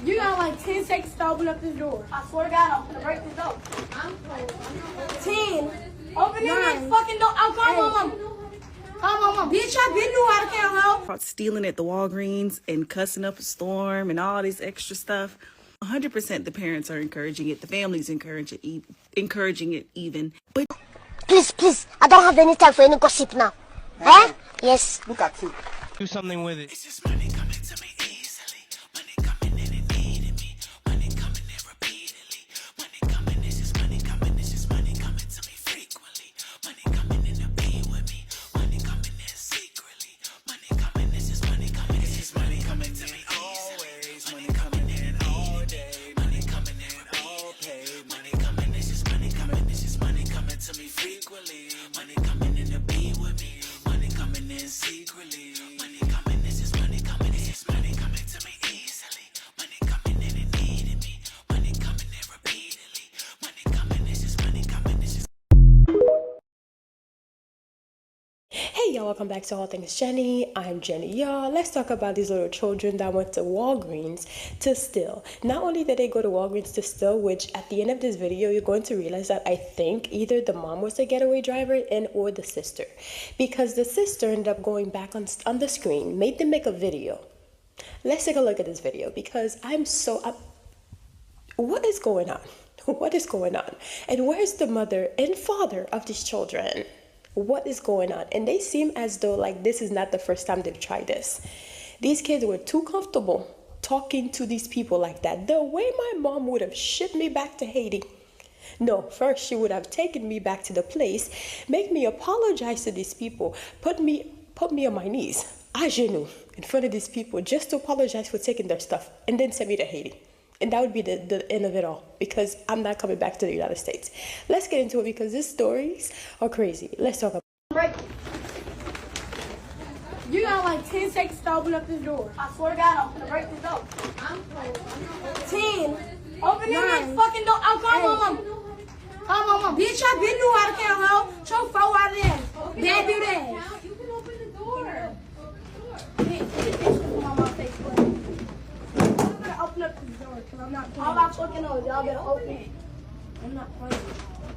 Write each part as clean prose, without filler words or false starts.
You got like 10 seconds to open up this door. I swear to God, I'm gonna break this door. I'm cold. 10. Open this fucking door. Oh, come on, mama. Come on, mama. Bitch, I been knew how to count, ho. Stealing at the Walgreens and cussing up a storm and all this extra stuff. 100% the parents are encouraging it. The families encouraging it even. But please, I don't have any time for any gossip now. Eh? Yes. Look at you. Do something with it. it's just money coming to me easily. Money coming in and needing me. Money coming in repeatedly. Money coming, it's just money coming. It's just money coming to me frequently. Money coming in to be with me. Money coming in secretly. Money coming, it's just money coming. It's just money coming to me always. Money coming in all day. Money coming in all pay. Money coming, it's just money coming. It's just money coming to me frequently. Money coming in to be with me. Money coming in secretly. Money coming, it's just money coming. It's just money coming to me easily. Money coming in and needing me. Money coming in repeatedly. Money coming, it's just money coming. It's just Hey y'all, welcome back to All Things Jenny. I'm Jenny. Y'all, let's talk about these little children that went to Walgreens to steal. Not only did they go to Walgreens to steal, which at the end of this video, you're going to realize that I think either the mom was the getaway driver and or the sister. Because the sister ended up going back on the screen, made them make a video. Let's take a look at this video because what is going on? What is going on? And where's the mother and father of these children? What is going on? And they seem as though like this is not the first time they've tried this. These kids were too comfortable talking to these people like that. The way my mom would have shipped me back to Haiti. No, first she would have taken me back to the place, make me apologize to these people, put me on my knees, à genoux, in front of these people just to apologize for taking their stuff and then send me to Haiti. And that would be the end of it all because I'm not coming back to the United States. Let's get into it because these stories are crazy. Let's talk about it. You got like 10 seconds to open up this door. I swear to God, I'm gonna break this door. I'm cold. 10. Open this fucking door. Oh, come on, mama. Come on, mama. Bitch, I been knew how to count, ho. Show 4 out of there. Dad do that. You can open the door. Open up this door, cause I'm not playing. All I fucking know is y'all better open it. I'm not playing.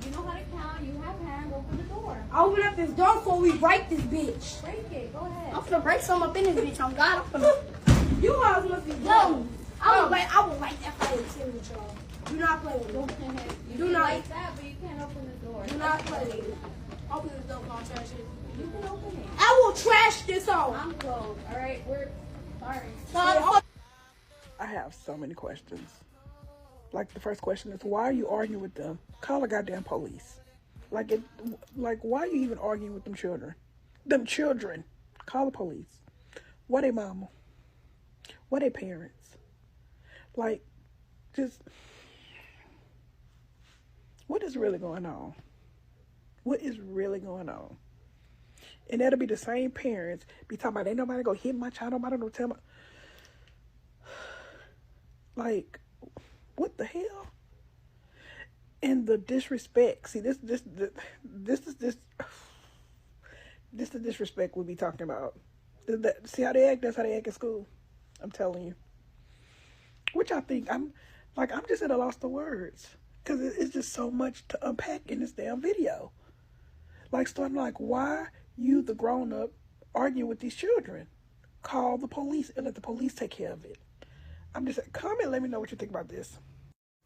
You know how to count. You have hands. Open the door. Open up this door before we break this bitch. Break it. Go ahead. I'm finna break something up in this bitch. I'm God. I'm finna. You guys must be young. I would like that fight with y'all. Do not play with me. You Do can not. like that, but you can't open the door. Do not play with me. Open this door, I'll trash it. You can open it. I will trash this on. I'm closed. All right. We're sorry. I have so many questions. Like the first question is, why are you arguing with them? Call the goddamn police. Like why are you even arguing with them children? Them children. Call the police. What they mama? What they parents? Like, just what is really going on? What is really going on? And that'll be the same parents be talking about, ain't nobody gonna hit my child, nobody gonna tell my. Like, what the hell? And the disrespect. See, this is the disrespect we'll be talking about. See how they act? That's how they act at school. I'm telling you. Which I think I'm just at a loss of words because it's just so much to unpack in this damn video. Like, starting like, why you, the grown up, arguing with these children? Call the police and let the police take care of it. I'm just saying, comment, let me know what you think about this.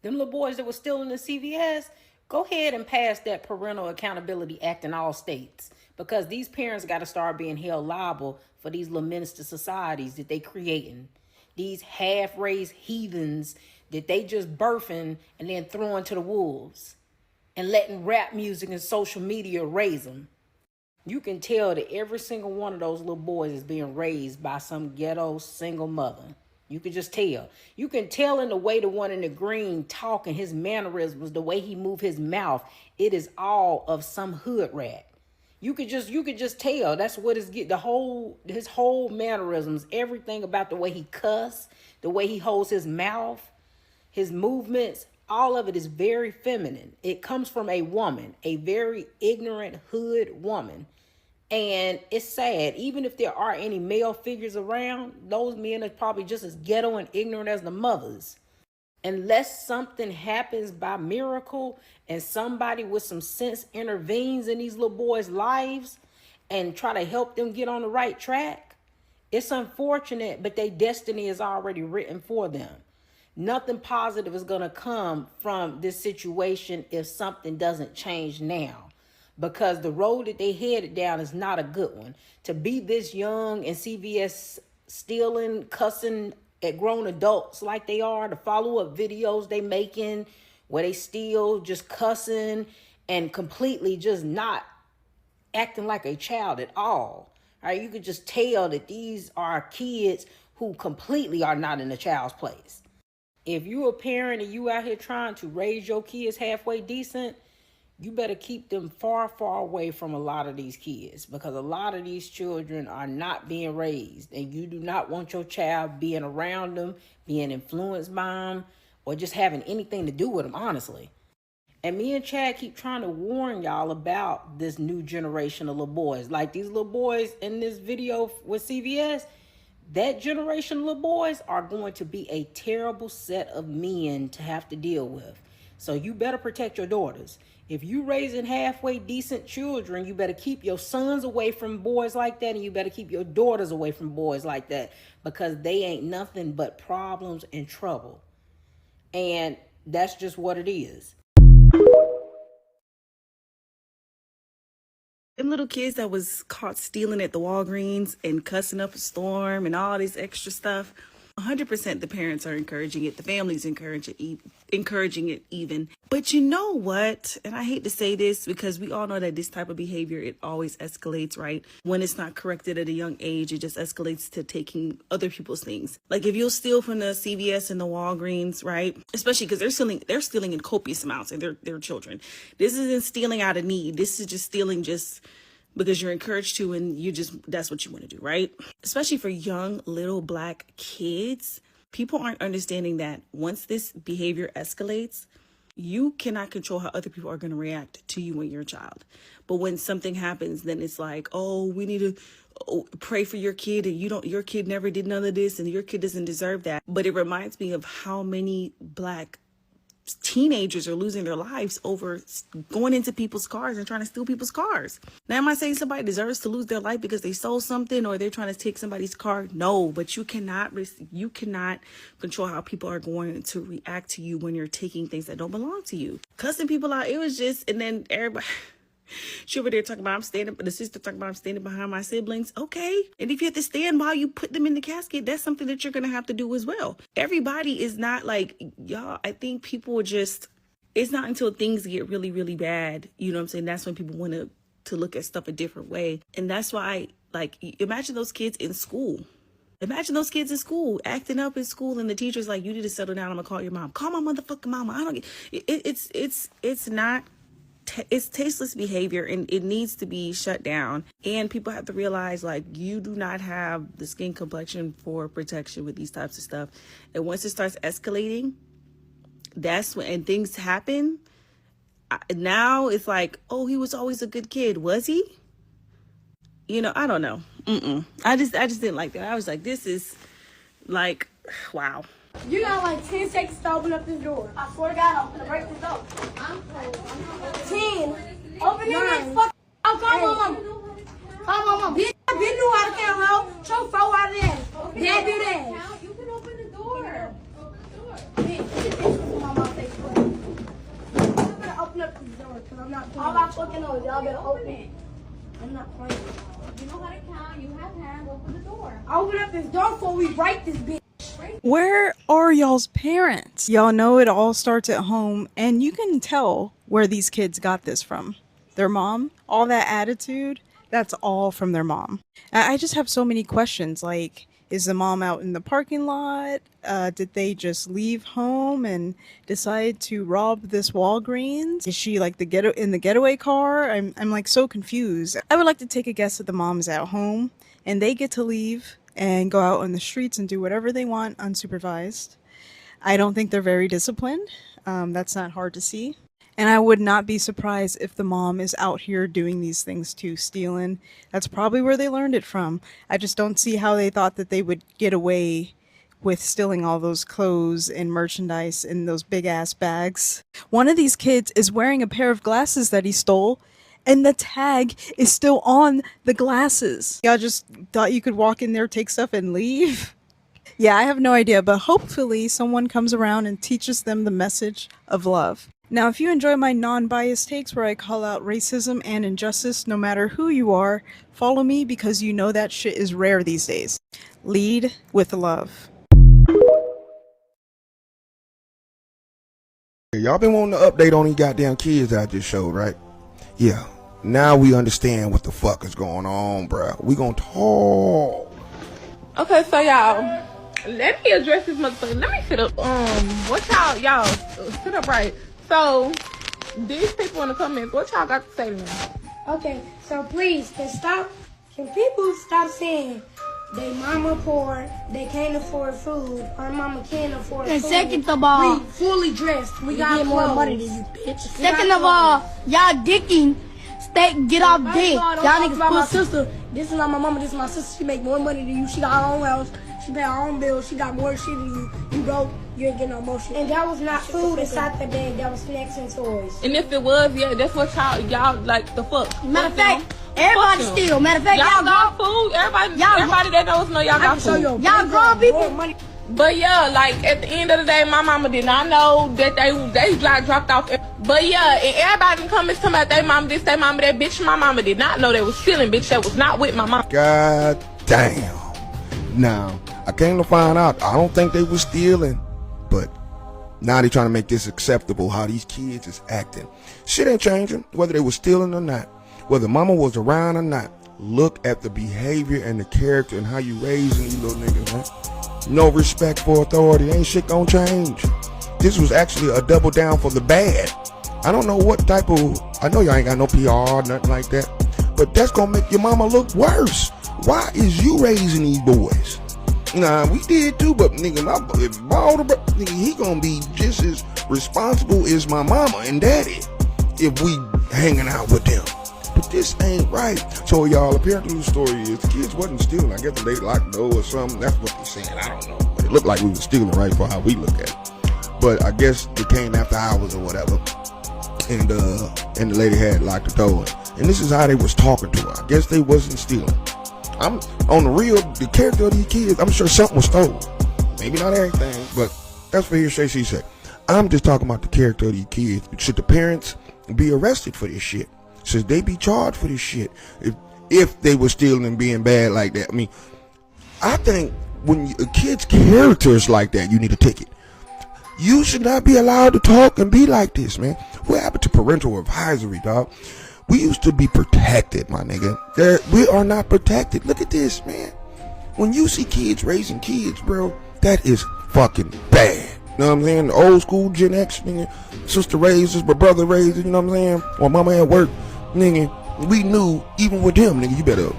Them little boys that were stealing the CVS, go ahead and pass that Parental Accountability Act in all states. Because these parents got to start being held liable for these little minister societies that they creating. These half-raised heathens that they just birthing and then throwing to the wolves. And letting rap music and social media raise them. You can tell that every single one of those little boys is being raised by some ghetto single mother. You can just tell. You can tell in the way the one in the green talking, his mannerisms, the way he move his mouth. It is all of some hood rat. You could just tell. That's what is his whole mannerisms, everything about the way he cuss, the way he holds his mouth, his movements, all of it is very feminine. It comes from a woman, a very ignorant hood woman And it's sad, even if there are any male figures around, those men are probably just as ghetto and ignorant as the mothers. Unless something happens by miracle and somebody with some sense intervenes in these little boys' lives and try to help them get on the right track, it's unfortunate, but their destiny is already written for them. Nothing positive is going to come from this situation if something doesn't change now, because the road that they headed down is not a good one. To be this young and CVS stealing, cussing at grown adults like they are, the follow-up videos they making where they steal, just cussing and completely just not acting like a child at all. All right, you could just tell that these are kids who completely are not in a child's place. If you're a parent and you out here trying to raise your kids halfway decent, you better keep them far, far away from a lot of these kids, because a lot of these children are not being raised, and you do not want your child being around them, being influenced by them, or just having anything to do with them, honestly. And me and Chad keep trying to warn y'all about this new generation of little boys. Like these little boys in this video with CVS, that generation of little boys are going to be a terrible set of men to have to deal with. So you better protect your daughters. If you raising halfway decent children, you better keep your sons away from boys like that, and you better keep your daughters away from boys like that, because they ain't nothing but problems and trouble. And that's just what it is. Them little kids that was caught stealing at the Walgreens and cussing up a storm and all this extra stuff, 100% the parents are encouraging it. The families encouraging it even. But you know what? And I hate to say this, because we all know that this type of behavior, it always escalates, right? When it's not corrected at a young age, it just escalates to taking other people's things. Like if you'll steal from the CVS and the Walgreens, right? Especially because they're stealing in copious amounts, and they're children. This isn't stealing out of need. This is just stealing just because you're encouraged to, and that's what you want to do, right? Especially for young little black kids, people aren't understanding that once this behavior escalates, you cannot control how other people are going to react to you when you're a child. But when something happens, then it's like, oh, we need to pray for your kid, and your kid never did none of this, and your kid doesn't deserve that. But it reminds me of how many black teenagers are losing their lives over going into people's cars and trying to steal people's cars. Now, am I saying somebody deserves to lose their life because they stole something or they're trying to take somebody's car? No, but you cannot control how people are going to react to you when you're taking things that don't belong to you. Cussing people out, it was just, and then everybody, she over there talking about the sister talking about I'm standing behind my siblings. Okay. And if you have to stand while you put them in the casket, that's something that you're going to have to do as well. Everybody is not like, y'all, I think people just, it's not until things get really, really bad, you know what I'm saying? That's when people want to look at stuff a different way. And that's why, like, imagine those kids in school. Imagine those kids in school acting up in school, and the teacher's like, you need to settle down. I'm gonna call your mom. Call my motherfucking mama. I don't get it's not. It's tasteless behavior, and it needs to be shut down. And people have to realize, like, you do not have the skin complexion for protection with these types of stuff. And once it starts escalating, that's when, and things happen. Now it's like, oh, he was always a good kid. Was he? You know, I don't know. I just didn't like that. I was like, this is like, wow. You got like 10 seconds to open up this door. I swear to God, I'm gonna break this door. 10. Open your fucking. Oh, come on, mama. Come on, mama. Bitch, I been knew how to count, ho. Show 4 out of that. Dad do that. You can open the door. Bitch, this is my mom takes place. I'm gonna open up this door because I'm not playing. All I fucking know is y'all better open it. I'm not playing. You know how to count. You have hands. Open the door. Open up this door before we break this bitch. Where are y'all's parents? Y'all know it all starts at home, and you can tell where these kids got this from. Their mom, all that attitude, that's all from their mom. I just have so many questions, like, is the mom out in the parking lot? Did they just leave home and decide to rob this Walgreens? Is she like in the getaway car? I'm like so confused. I would like to take a guess that the mom's at home and they get to leave and go out on the streets and do whatever they want unsupervised. I don't think they're very disciplined. That's not hard to see. And I would not be surprised if the mom is out here doing these things too, stealing. That's probably where they learned it from. I just don't see how they thought that they would get away with stealing all those clothes and merchandise in those big ass bags. One of these kids is wearing a pair of glasses that he stole, and the tag is still on the glasses. Y'all just thought you could walk in there, take stuff, and leave? Yeah, I have no idea, but hopefully someone comes around and teaches them the message of love. Now, if you enjoy my non-biased takes where I call out racism and injustice no matter who you are, follow me because you know that shit is rare these days. Lead with love. Y'all been wanting to update on these goddamn kids I just showed, right? Yeah. Now we understand what the fuck is going on, bruh. We gonna talk. Okay, so y'all, let me address this motherfucker. Let me sit up. What y'all sit up right. So these people in the comments, what y'all got to say to me? Okay, so please, can people stop saying they mama poor, they can't afford food, our mama can't afford food. And second of all, we fully dressed, we got more clothes. money than you, bitch. Second of all, y'all dicking, get off dick. Y'all niggas about my pussy. sister. This is not my mama, this is my sister. She make more money than you. She got her own house. She pay her own bills. She got more shit than you. You broke. You ain't getting no motion. And that was not food inside that bag. That was snacks and toys. And if it was, yeah, that's what y'all like the fuck. Matter of fact, everybody steal. Matter of fact, y'all got food. Everybody that knows know y'all got food. Y'all grown people. But yeah, like at the end of the day, my mama did not know that they like dropped off. But yeah, and everybody in the comments talking about they mama this, they mama that. Bitch, my mama did not know they was stealing. Bitch, that was not with my mama. God damn. Now, I came to find out, I don't think they were stealing, but now they trying to make this acceptable, how these kids is acting. Shit ain't changing, whether they were stealing or not, whether mama was around or not. Look at the behavior and the character and how you raising these little niggas, man. No respect for authority, ain't shit gonna change. This was actually a double down for the bad. I don't know what type of, I know y'all ain't got no PR, nothing like that, but that's gonna make your mama look worse. Why is you raising these boys? Nah, we did too, but nigga, my older brother, nigga, he gonna be just as responsible as my mama and daddy if we hanging out with them. But this ain't right. So y'all, apparently the story is the kids wasn't stealing. I guess they locked the door or something. That's what they saying. I don't know. But it looked like we were stealing, right, for how we look at it. But I guess they came after hours or whatever. And the lady had locked the door. And this is how they was talking to her. I guess they wasn't stealing. I'm on the character of these kids, I'm sure something was stolen. Maybe not everything, but that's for hearsay, she said. I'm just talking about the character of these kids. Should the parents be arrested for this shit? Should they be charged for this shit? If they were stealing and being bad like that? I mean, I think when a kid's character is like that, you need a ticket. You should not be allowed to talk and be like this, man. What happened to parental advisory, dog? We used to be protected, my nigga. We are not protected. Look at this, man. When you see kids raising kids, bro, that is fucking bad. You know what I'm saying? The old school Gen X, nigga. Sister raises, but brother raises, you know what I'm saying? Or mama at work, nigga. We knew, even with him, nigga, you better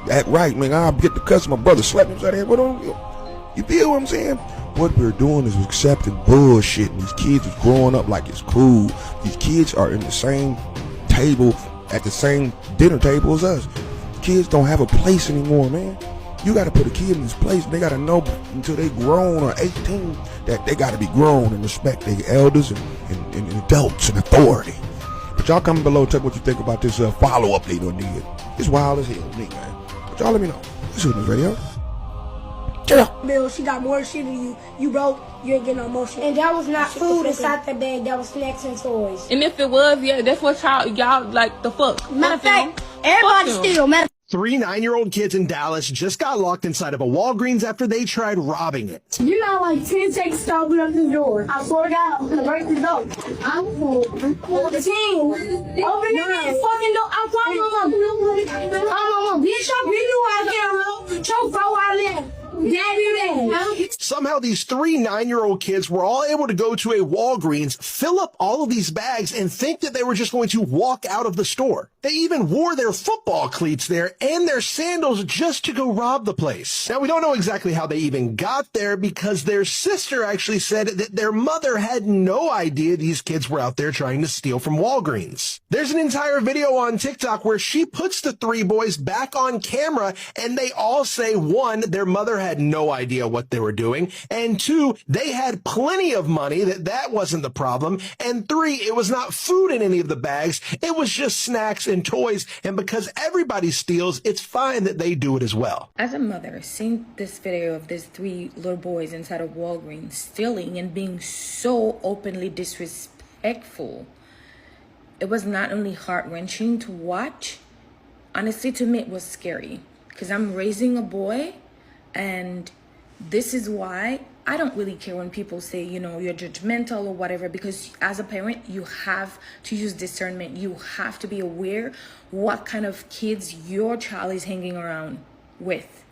act right, man. I'll get the customer, my brother slapped him. You feel what I'm saying? What we're doing is accepting bullshit, and these kids is growing up like it's cool. These kids are in the same table, at the same dinner table as us. Kids don't have a place anymore, man. You got to put a kid in his place. They got to know until they grown or 18 that they got to be grown and respect their elders and adults and authority. But y'all comment below, tell me what you think about this follow-up they done did. It's wild as hell, man. But y'all let me know. This is OSHUN'S Radio. Bill, she got more shit than you. You broke, you ain't getting no motion. And that was not food inside that bag. That was snacks and toys. And if it was, yeah, that's what y'all like the fuck. Matter of fact, everybody steal. Three 9-year-old kids in Dallas just got locked inside of a Walgreens after they tried robbing it. You got like 10 seconds to open up the door. I swear to God, I'm gonna break the door. I'm full. 10. Open that fucking door. I'm calling my mom. Bitch, I really knew I can't roll. Choke for a while there. Daddy, man. right? Somehow these 3 9-year-old kids were all able to go to a Walgreens, fill up all of these bags, and think that they were just going to walk out of the store. They even wore their football cleats there and their sandals just to go rob the place. Now, we don't know exactly how they even got there because their sister actually said that their mother had no idea these kids were out there trying to steal from Walgreens. There's an entire video on TikTok where she puts the 3 boys back on camera and they all say, 1, their mother had no idea what they were doing, and 2, they had plenty of money, that wasn't the problem, and 3, it was not food in any of the bags, it was just snacks and toys, and because everybody steals, it's fine that they do it as well. As a mother, seeing this video of these 3 little boys inside of Walgreens stealing and being so openly disrespectful, it was not only heart-wrenching to watch, honestly to me it was scary. Because I'm raising a boy, and this is why I don't really care when people say, you know, you're judgmental or whatever, because as a parent, you have to use discernment. You have to be aware what kind of kids your child is hanging around with.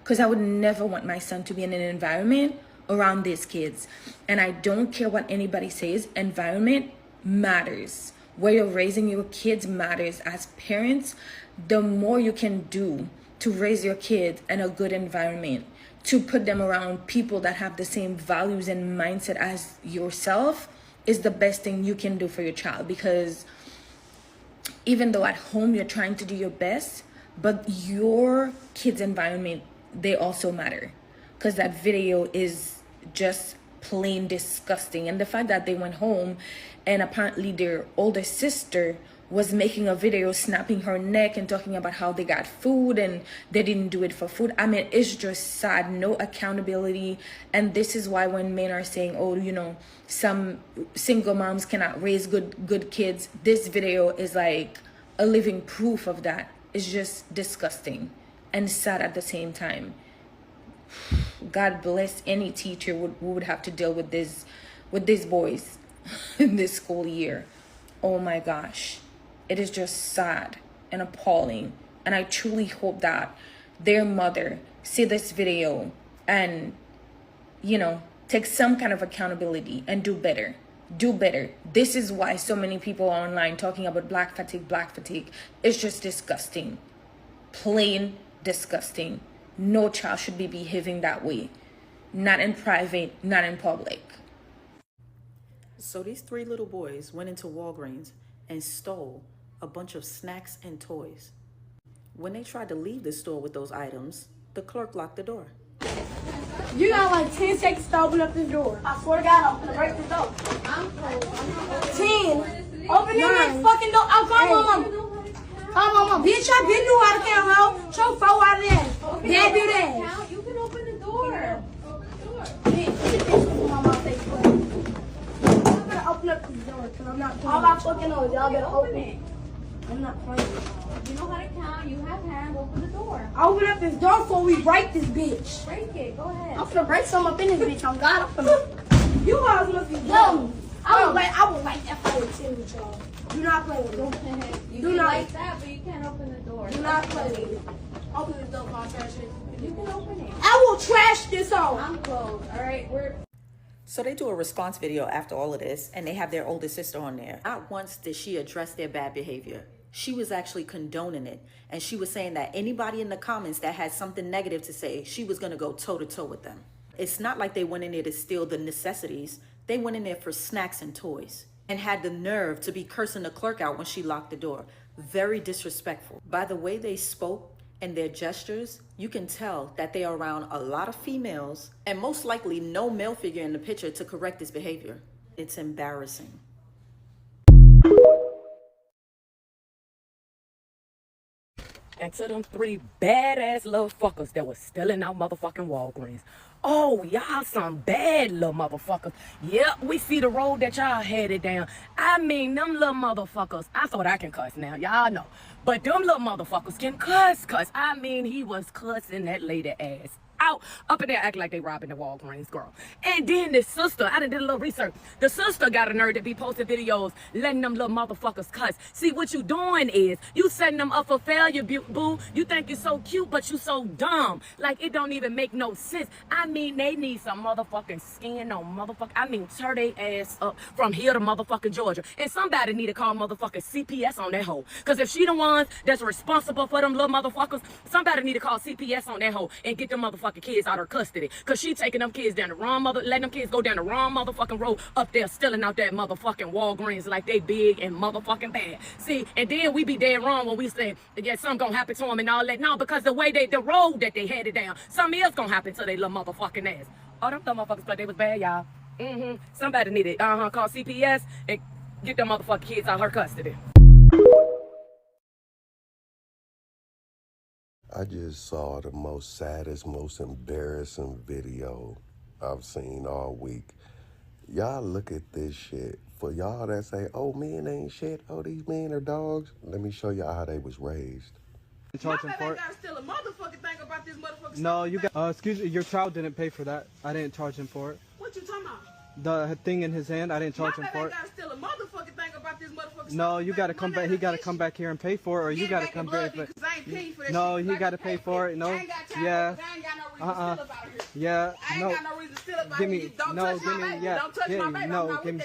Because I would never want my son to be in an environment around these kids. And I don't care what anybody says, environment matters. Where you're raising your kids matters. As parents, the more you can do to raise your kids in a good environment, to put them around people that have the same values and mindset as yourself, is the best thing you can do for your child. Because even though at home you're trying to do your best, but your kids' environment, they also matter. Because that video is just plain disgusting. And the fact that they went home and apparently their older sister was making a video snapping her neck and talking about how they got food and they didn't do it for food. I mean, it's just sad. No accountability. And this is why when men are saying, oh, you know, some single moms cannot raise good kids, this video is like a living proof of that. It's just disgusting and sad at the same time. God bless any teacher who would have to deal with these boys in this school year. Oh my gosh. It is just sad and appalling. And I truly hope that their mother see this video and, you know, take some kind of accountability and do better. Do better. This is why so many people are online talking about black fatigue. It's just disgusting. Plain disgusting. No child should be behaving that way. Not in private, not in public. So these 3 little boys went into Walgreens and stole a bunch of snacks and toys. When they tried to leave the store with those items, the clerk locked the door. You got like 10 seconds to open up this door. I swear to God, I'm gonna break this door. 10. Open your fucking door. Oh, come on, mom. Come on, mom. Bitch, I been knew how to count, ho. Show 4 out of that. Dad do that. You can open the door. Bitch, mama, say I'm gonna open up this door because I'm not playing. All my fucking knows, y'all better open it. I'm not playing. You know how to count. You have hands. Open the door. Open up this door before we break this bitch. Break it. Go ahead. I'm finna break something up in this bitch. On God, I'm finna. You guys must be dumb. I would like that for a 10 with y'all. Do not play with it. You Do can not like that, but you can't open the door. Do not play with it. Open this door, I'll trash it. You can open it. I will trash this home. I'm closed. All right, So they do a response video after all of this, and they have their older sister on there. Not once did she address their bad behavior. She was actually condoning it. And she was saying that anybody in the comments that had something negative to say, she was going to go toe-to-toe with them. It's not like they went in there to steal the necessities. They went in there for snacks and toys and had the nerve to be cursing the clerk out when she locked the door. Very disrespectful. By the way they spoke and their gestures, you can tell that they are around a lot of females and most likely no male figure in the picture to correct this behavior. It's embarrassing. And to them 3 badass little fuckers that was stealing out motherfucking Walgreens. Oh, y'all some bad little motherfuckers. Yep, we see the road that y'all headed down. I mean, them little motherfuckers. I thought I can cuss now, y'all know. But them little motherfuckers can cuss. I mean, he was cussing that lady ass out up in there acting like they robbing the Walgreens, girl. And then the sister, I done did a little research. The sister got a nerve to be posting videos, letting them little motherfuckers cuss. See, what you doing is you setting them up for failure, boo. You think you're so cute, but you so dumb. Like, it don't even make no sense. I mean, they need some motherfucking skin on motherfucker. I mean, tear they ass up from here to motherfucking Georgia. And somebody need to call motherfucking CPS on that hoe. Because if she the ones that's responsible for them little motherfuckers, somebody need to call CPS on that hoe and get them motherfucking kids out of her custody. Because she taking them kids down the wrong letting them kids go down the wrong motherfucking road up there stealing out that motherfucking Walgreens like they big and motherfucking bad. See, and then we be dead wrong when we say, yeah, something gonna happen to them and all that. No, because the way the road that they headed down, something else gonna happen to their little motherfucking ass. Oh, them motherfuckers thought they was bad, y'all. Somebody need to call CPS and get them motherfucking kids out of her custody. I just saw the most saddest, most embarrassing video I've seen all week. Y'all look at this shit. For y'all that say, oh, men ain't shit, oh, these men are dogs, let me show y'all how they was raised. Charging for it. Still a motherfucking thing about this motherfucking No, you got. Excuse me, your child didn't pay for that. I didn't charge him for it. What you talking about? The thing in his hand, I didn't charge him for it. Still a motherfucking thing about this motherfucking No, you got to come back. He got to come back here and pay for it, or you got to come back. No, he got to pay for it. No, yeah. Yeah, no. Give me, no, give me, yeah. No, give me,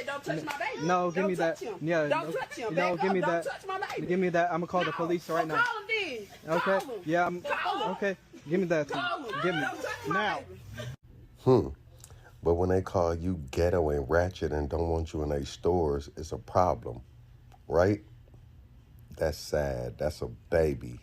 no, give me that. Yeah, no, give me that. Give me that. I'm gonna call the police right now. Okay, yeah, okay. Give me that. Give me now. But when they call you ghetto and ratchet and don't want you in their stores, it's a problem, right? That's sad. That's a baby.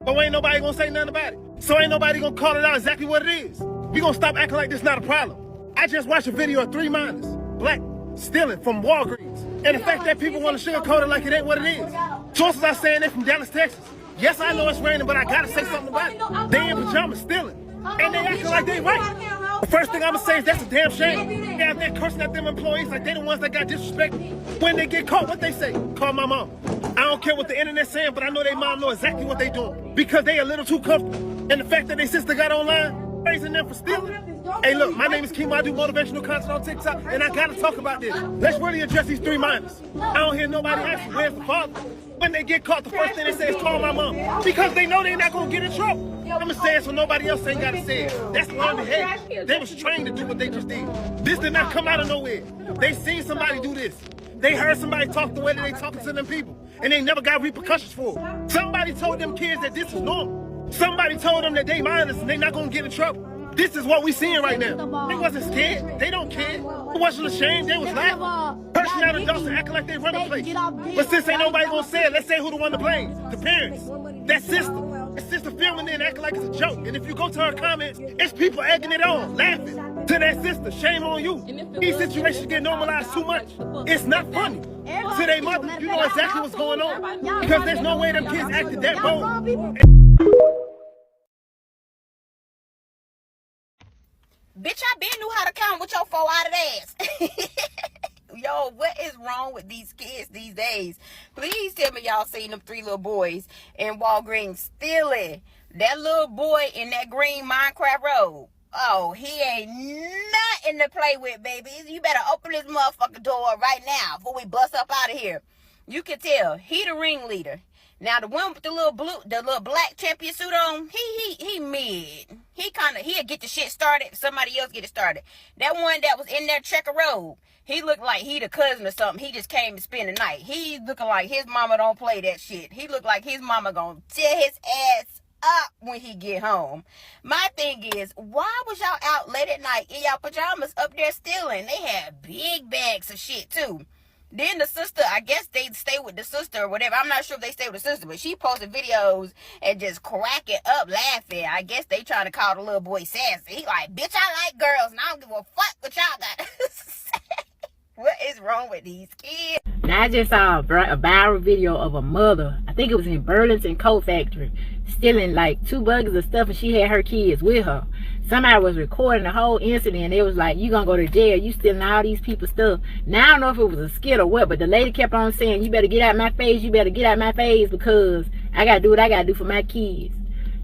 But ain't nobody gonna say nothing about it. So ain't nobody gonna call it out exactly what it is. We gonna stop acting like this not a problem. I just watched a video of 3 minors, black, stealing from Walgreens. And the fact that people wanna sugarcoat it like it ain't what it is. Sources are saying they're from Dallas, Texas. Yes, I know it's raining, but I gotta say something about it. They in pajamas stealing. And they acting like they right. The first thing I'ma say is that's a damn shame. They out there cursing at them employees like they the ones that got disrespected. When they get caught, what they say? Call my mom. I don't care what the internet's saying, but I know their mom know exactly what they doing. Because they a little too comfortable. And the fact that their sister got online, praising them for stealing. Hey look, my name is Kim, I do motivational content on TikTok, and I gotta talk about this. Let's really address these 3 minors. I don't hear nobody asking, where's the father? When they get caught, the first thing they say is call my mom. Because they know they're not gonna get in trouble. I'ma say it so nobody else ain't gotta say it. That's learned behavior. They was trained to do what they just did. This did not come out of nowhere. They seen somebody do this. They heard somebody talk the way that they talking to them people. And they never got repercussions for it. Somebody told them kids that this is normal. Somebody told them that they minors and they not gonna get in trouble. This is what we seeing right now. They wasn't scared. They don't care. They wasn't ashamed. They was laughing. Cursing out adults and acting like they run the place. But since ain't nobody gonna say it, let's say who the one to blame. The parents. That sister. That sister filming it and acting like it's a joke. And if you go to her comments, it's people egging it on, laughing. To that sister, shame on you. These situations get normalized too much. It's not funny. To their mother, you know exactly what's going on. Because there's no way them kids acted that bold. Bitch, I been knew how to count with your 4-eyed ass. Yo, what is wrong with these kids these days? Please tell me y'all seen them 3 little boys in Walgreens stealing. That little boy in that green Minecraft robe. Oh, he ain't nothing to play with, baby. You better open this motherfucking door right now before we bust up out of here. You can tell he the ringleader. Now the one with the little black champion suit on, he mid. He'll get the shit started. Somebody else get it started. That one that was in that checker robe, he looked like he the cousin or something. He just came to spend the night. He looking like his mama don't play that shit. He look like his mama gonna tear his ass up when he get home. My thing is, why was y'all out late at night in y'all pajamas up there stealing? They had big bags of shit too. Then the sister, I guess they stay with the sister or whatever. I'm not sure if they stay with the sister, but she posted videos and just cracking up laughing. I guess they trying to call the little boy sassy. He like, bitch, I like girls and I don't give a fuck what y'all got to say. What is wrong with these kids? Now, I just saw a viral video of a mother, I think it was in Burlington Coat Factory, stealing like 2 buckets of stuff, and she had her kids with her. Somebody was recording the whole incident. It was like, you gonna go to jail, you stealing all these people's stuff. Now I don't know if it was a skit or what, but the lady kept on saying, you better get out my face, you better get out my face, because I gotta do what I gotta do for my kids.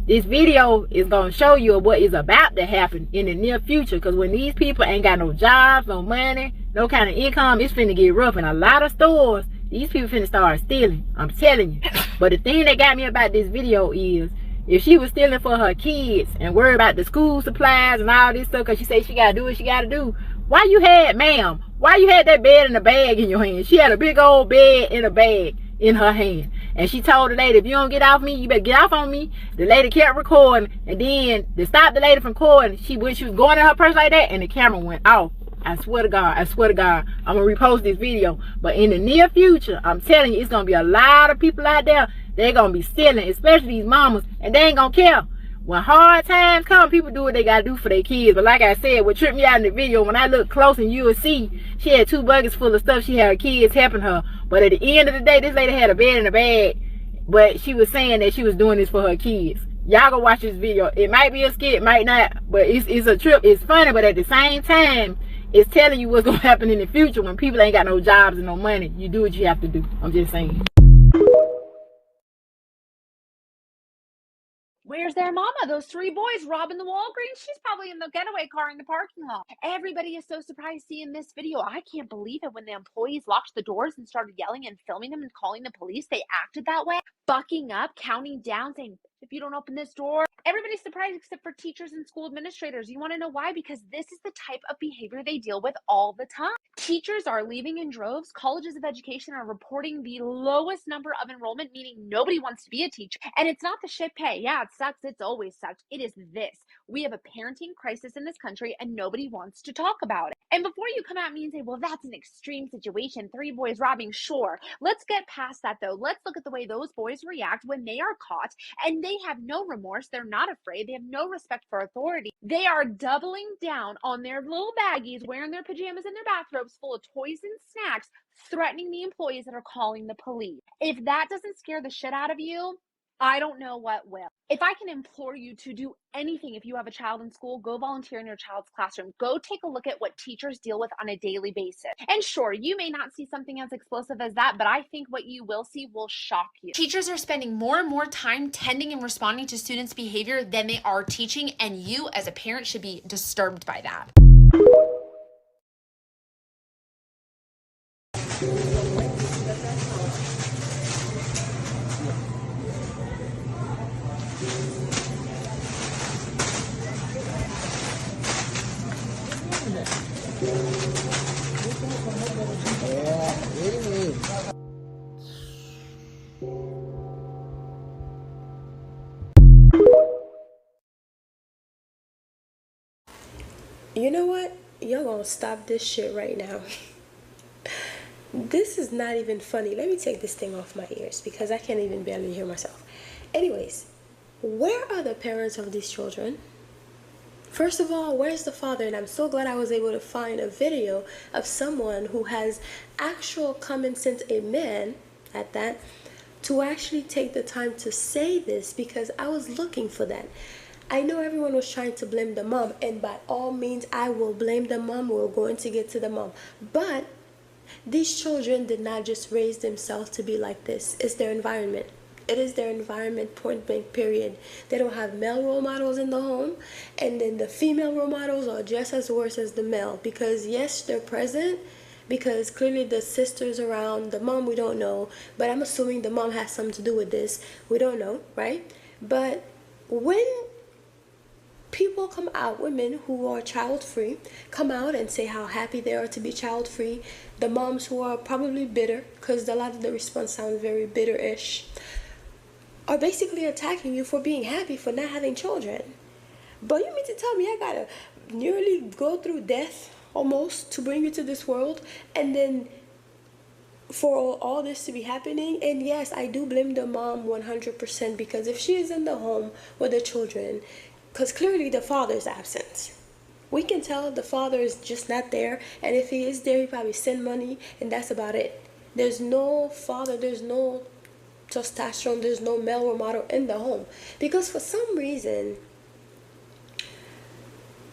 This video is gonna show you what is about to happen in the near future, because when these people ain't got no jobs, no money, no kind of income, it's finna get rough. In a lot of stores, these people finna start stealing. I'm telling you. But the thing that got me about this video is, if she was stealing for her kids and worried about the school supplies and all this stuff, because she said she gotta do what she gotta do, why you had that bed in a bag in your hand? She had a big old bed in a bag in her hand. And she told the lady, if you don't get off me, you better get off on me. The lady kept recording, and then to stop the lady from recording, when she was going in her purse like that, and the camera went off. I swear to God, I'm gonna repost this video. But in the near future, I'm telling you, it's gonna be a lot of people out there. They're gonna be stealing, especially these mamas, and they ain't gonna care. When hard times come, people do what they gotta do for their kids. But like I said, what tripped me out in the video, when I look close and you will see, she had 2 buckets full of stuff. She had her kids helping her. But at the end of the day, this lady had a bed in a bag. But she was saying that she was doing this for her kids. Y'all go watch this video. It might be a skit, it might not. But it's a trip. It's funny, but at the same time, it's telling you what's gonna happen in the future when people ain't got no jobs and no money. You do what you have to do. I'm just saying. Where's their mama? Those 3 boys robbing the Walgreens? She's probably in the getaway car in the parking lot. Everybody is so surprised seeing this video. I can't believe it. When the employees locked the doors and started yelling and filming them and calling the police, they acted that way, bucking up, counting down, saying, if you don't open this door. Everybody's surprised except for teachers and school administrators. You want to know why? Because this is the type of behavior they deal with all the time. Teachers are leaving in droves. Colleges of education are reporting the lowest number of enrollment, meaning nobody wants to be a teacher. And it's not the shit pay. Yeah, it sucks. It's always sucked. It is this. We have a parenting crisis in this country and nobody wants to talk about it. And before you come at me and say, well, that's an extreme situation, 3 boys robbing, sure. Let's get past that though. Let's look at the way those boys react when they are caught, and they have no remorse. They're not afraid. They have no respect for authority. They are doubling down on their little baggies, wearing their pajamas and their bathrobes full of toys and snacks, threatening the employees that are calling the police. If that doesn't scare the shit out of you, I don't know what will. If I can implore you to do anything, if you have a child in school, go volunteer in your child's classroom. Go take a look at what teachers deal with on a daily basis. And sure, you may not see something as explosive as that, but I think what you will see will shock you. Teachers are spending more and more time tending and responding to students' behavior than they are teaching, and you as a parent should be disturbed by that. You know what? Y'all gonna stop this shit right now. This is not even funny. Let me take this thing off my ears because I can't even barely hear myself. Anyways, where are the parents of these children? First of all, where's the father? And I'm so glad I was able to find a video of someone who has actual common sense, a man at that, to actually take the time to say this, because I was looking for that. I know everyone was trying to blame the mom, and by all means, I will blame the mom. We're going to get to the mom. But these children did not just raise themselves to be like this. It's their environment. It is their environment, point blank, period. They don't have male role models in the home, and then the female role models are just as worse as the male, because yes, they're present, because clearly the sister's around, the mom we don't know, but I'm assuming the mom has something to do with this. We don't know, right? But when people come out, women who are child-free, come out and say how happy they are to be child-free, the moms who are probably bitter, because a lot of the response sounds very bitter-ish, are basically attacking you for being happy for not having children. But you mean to tell me I gotta nearly go through death almost to bring you to this world, and then for all this to be happening? And yes, I do blame the mom 100%, because if she is in the home with the children, because clearly the father is absent, we can tell the father is just not there, and if he is there, he probably send money, and that's about it. There's no father, there's no testosterone, there's no male role model in the home, because for some reason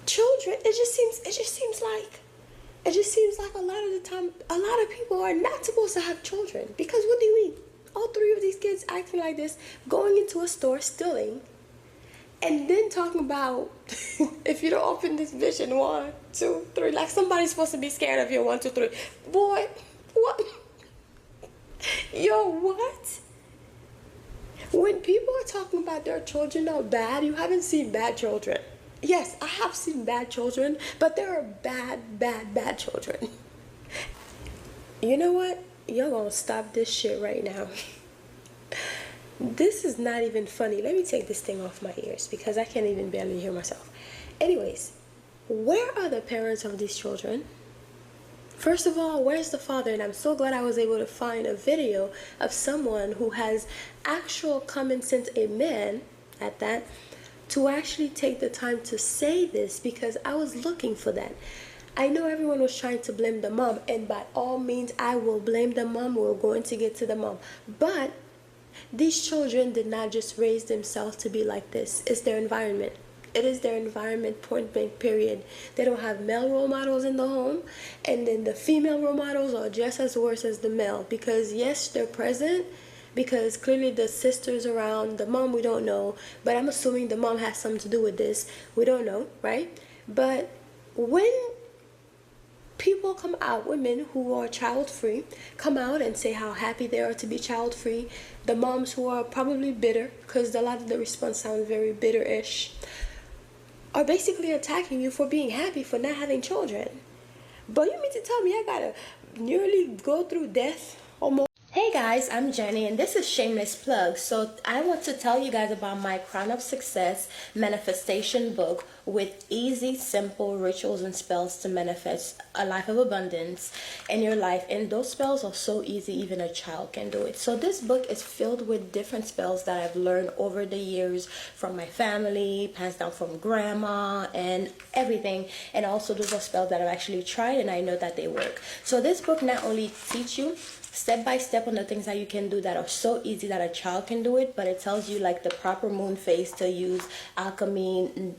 children, it just seems like a lot of the time a lot of people are not supposed to have children. Because what do you mean? All 3 of these kids acting like this, going into a store, stealing, and then talking about if you don't open this bitch in 1, 2, 3, like somebody's supposed to be scared of your 1, 2, 3. Boy, what? Yo, what? When people are talking about their children are bad, you haven't seen bad children. Yes, I have seen bad children, but there are bad children. You know what? You're gonna stop this shit right now. This is not even funny. Let me take this thing off my ears because I can't even barely hear myself. Anyways, where are the parents of these children? First of all, where's the father? And I'm so glad I was able to find a video of someone who has actual common sense, a man at that, to actually take the time to say this, because I was looking for that. I know everyone was trying to blame the mom, and by all means, I will blame the mom. We're going to get to the mom. But these children did not just raise themselves to be like this. It's their environment. It is their environment, point blank, period. They don't have male role models in the home, and then the female role models are just as worse as the male, because yes, they're present, because clearly the sister's around, the mom we don't know, but I'm assuming the mom has something to do with this. We don't know, right? But when people come out, women who are child-free, come out and say how happy they are to be child-free, the moms who are probably bitter, because a lot of the response sounds very bitter-ish, are basically attacking you for being happy for not having children. But you mean to tell me I gotta nearly go through death almost? Hey guys, I'm Jenny, and this is Shameless Plug. So I want to tell you guys about my Crown of Success manifestation book with easy, simple rituals and spells to manifest a life of abundance in your life. And those spells are so easy, even a child can do it. So this book is filled with different spells that I've learned over the years from my family, passed down from grandma and everything. And also those are spells that I've actually tried and I know that they work. So this book not only teaches you step by step on the things that you can do that are so easy that a child can do it, but it tells you like the proper moon phase to use, alchemy,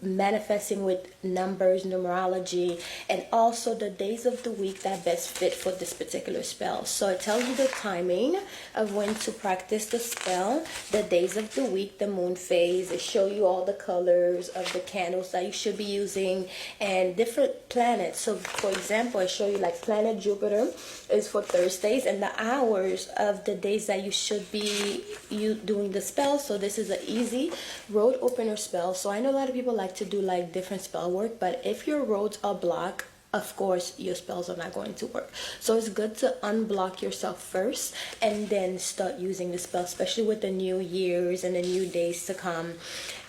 manifesting with numbers, numerology, and also the days of the week that best fit for this particular spell. So it tells you the timing of when to practice the spell, the days of the week, the moon phase. It shows you all the colors of the candles that you should be using and different planets. So for example, I show you like planet Jupiter is for Thursdays and the hours of the days that you should be doing the spell. So this is an easy road opener spell. So I know a lot of people like to do like different spell work, but if your roads are blocked, of course your spells are not going to work. So it's good to unblock yourself first and then start using the spell, especially with the new years and the new days to come.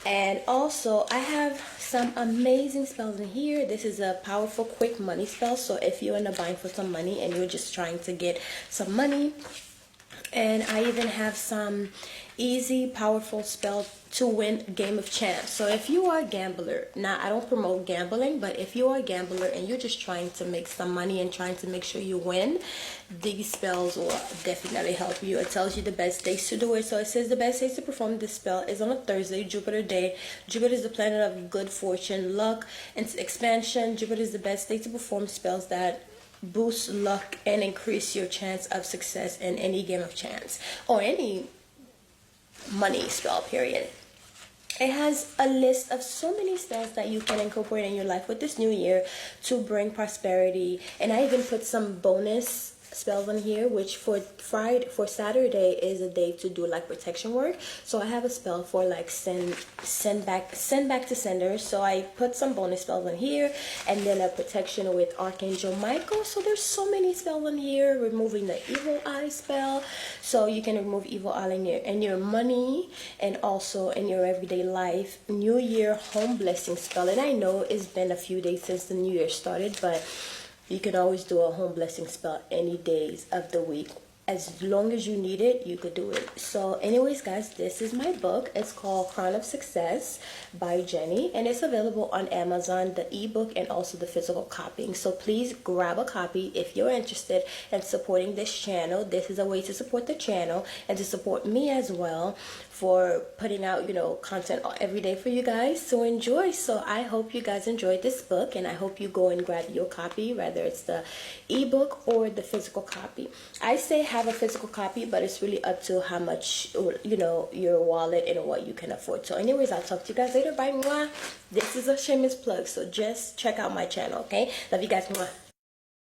And also I have some amazing spells in here. This is a powerful quick money spell, so if you're in a bind for some money and you're just trying to get some money. And I even have some easy, powerful spell to win Game of Chance. So if you are a gambler, now I don't promote gambling, but if you are a gambler and you're just trying to make some money and trying to make sure you win, these spells will definitely help you. It tells you the best days to do it. So it says the best days to perform this spell is on a Thursday, Jupiter day. Jupiter is the planet of good fortune, luck, and expansion. Jupiter is the best day to perform spells that boost luck and increase your chance of success in any game of chance or any money spell, period. It has a list of so many spells that you can incorporate in your life with this new year to bring prosperity. And I even put some bonus spells on here, which for Saturday is a day to do like protection work. So I have a spell for like send back to senders. So I put some bonus spells on here, and then a protection with Archangel Michael. So there's so many spells on here. Removing the evil eye spell, so you can remove evil eye in your money and also in your everyday life. New Year home blessing spell, and I know it's been a few days since the new year started, but you can always do a home blessing spell any days of the week. As long as you need it, you could do it. So anyways, guys, this is my book. It's called Crown of Success by Jenny, and it's available on Amazon, the ebook and also the physical copying. So please grab a copy if you're interested in supporting this channel. This is a way to support the channel and to support me as well for putting out, you know, content every day for you guys to enjoy. So I hope you guys enjoyed this book, and I hope you go and grab your copy, whether it's the ebook or the physical copy. I say have a physical copy, but it's really up to how much, you know, your wallet and what you can afford. So anyways, I'll talk to you guys later. Bye. Mwah. This is a shameless plug, so just check out my channel, okay? Love you guys. Mwah.